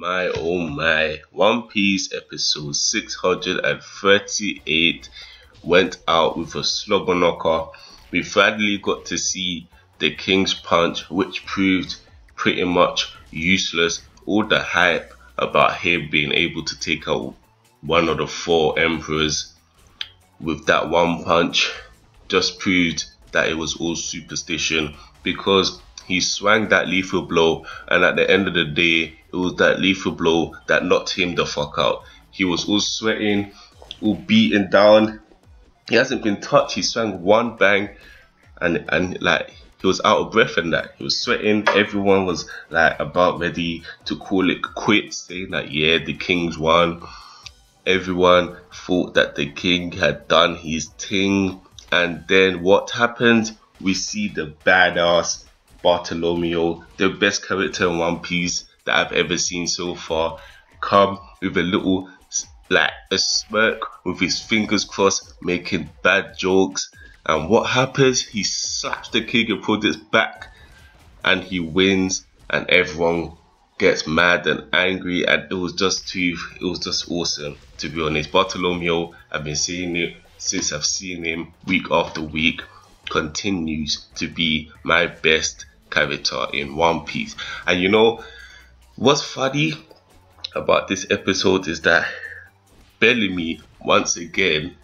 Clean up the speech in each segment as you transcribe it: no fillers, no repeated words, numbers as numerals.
my, oh my, One Piece episode 638 went out with a slobber knocker. We finally got to see the King's Punch, which proved pretty much useless. All the hype about him being able to take out one of the 4 emperors with that one punch just proved that it was all superstition, because he swung that lethal blow, and at the end of the day, it was that lethal blow that knocked him the fuck out. He was all sweating, all beaten down. He hasn't been touched. He swung one bang, and like he was out of breath and that. He was sweating. Everyone was like about ready to call it quits, saying that yeah, the King's won. Everyone thought that the King had done his thing, and then what happened? We see the badass Bartolomeo, the best character in One Piece that I've ever seen so far, come with a little, like a smirk, with his fingers crossed, making bad jokes. And what happens? He slaps the King and puts his back, and he wins, and everyone gets mad and angry, and it was just awesome, to be honest. Bartolomeo, I've been seeing it since I've seen him week after week, continues to be my best character in One Piece. And you know what's funny about this episode is that Bellamy once again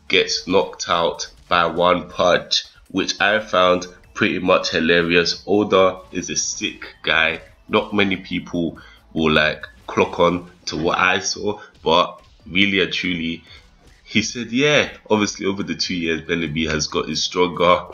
gets knocked out by one punch, which I found pretty much hilarious. Oda is a sick guy. Not many people will like clock on to what I saw, but really and truly, he said, yeah, obviously over the 2 years, Bellamy has gotten stronger.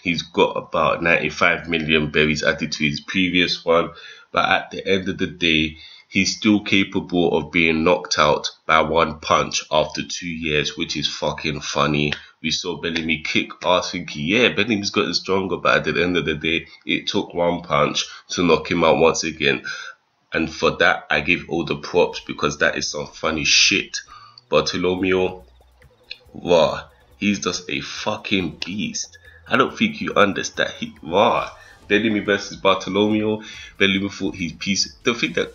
He's got about 95 million berries added to his previous one. But at the end of the day, he's still capable of being knocked out by one punch after 2 years, which is fucking funny. We saw Bellamy kick ass thinking, yeah, Bellamy's gotten stronger. But at the end of the day, it took one punch to knock him out once again. And for that, I give all the props, because that is some funny shit. Bartolomeo, wow, he's just a fucking beast. I don't think you understand. Wow, Bellamy versus Bartolomeo. Bellamy thought he's peace. The thing that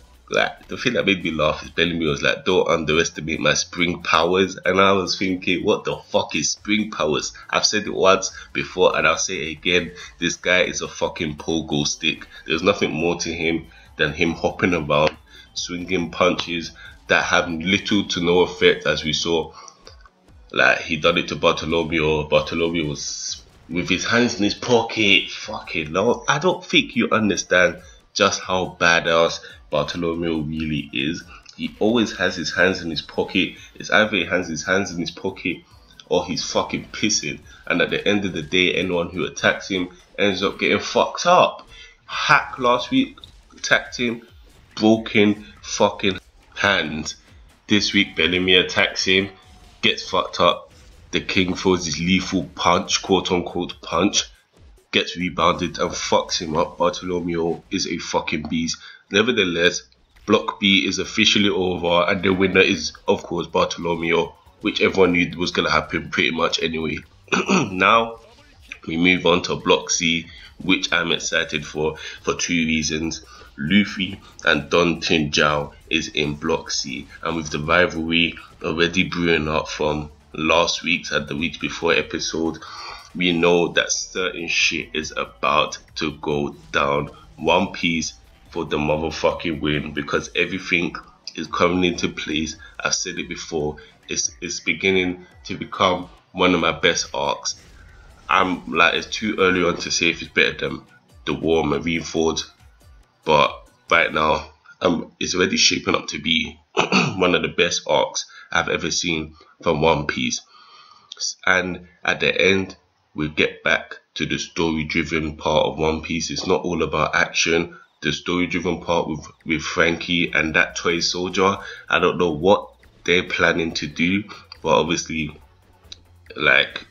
made me laugh is Bellamy was like, don't underestimate my spring powers. And I was thinking, what the fuck is spring powers? I've said it once before and I'll say it again. This guy is a fucking pogo stick. There's nothing more to him than him hopping around, swinging punches that have little to no effect, as we saw. Like, he done it to Bartolomeo. Bartolomeo was with his hands in his pocket. Fucking no, I don't think you understand just how badass Bartolomeo really is. He always has his hands in his pocket. It's either he has his hands in his pocket or he's fucking pissing. And at the end of the day, anyone who attacks him ends up getting fucked up. Hack last week attacked him, broken fucking hands. This week Bellamy attacks him, gets fucked up. The King throws his lethal punch, quote unquote punch, gets rebounded and fucks him up. Bartolomeo is a fucking beast. Nevertheless, Block B is officially over, and the winner is, of course, Bartolomeo, which everyone knew was going to happen pretty much anyway. Now, we move on to Block C, which I'm excited for 2 reasons. Luffy and Don Tinjao is in Block C, and with the rivalry already brewing up from last week's and the week before episode, we know that certain shit is about to go down. One Piece for the motherfucking win, because everything is coming into place. I've said it before, it's beginning to become one of my best arcs. I'm like, it's too early on to say if it's better than the War Marineford, but right now it's already shaping up to be one of the best arcs I've ever seen from One Piece. And at the end, we get back to the story-driven part of One Piece. It's not all about action. The story-driven part with Frankie and that toy soldier, I don't know what they're planning to do, but obviously, like,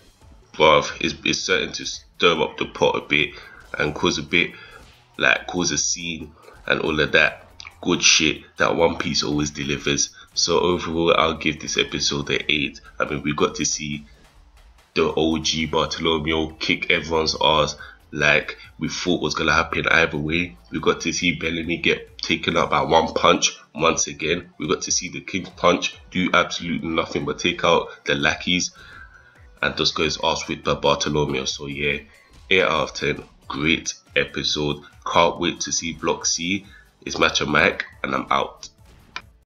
bruv, it's certain to stir up the pot a bit and cause a scene and all of that good shit that One Piece always delivers. So overall, I'll give this episode an 8. I mean, we got to see the OG Bartolomeo kick everyone's ass, like we thought was gonna happen either way. We got to see Bellamy get taken out by one punch once again. We got to see the King's Punch do absolutely nothing but take out the lackeys and just go his ass whipped by Bartolomeo. So yeah, 8 out of 10. Great episode. Can't wait to see Block C. It's Matcha Mike, and I'm out.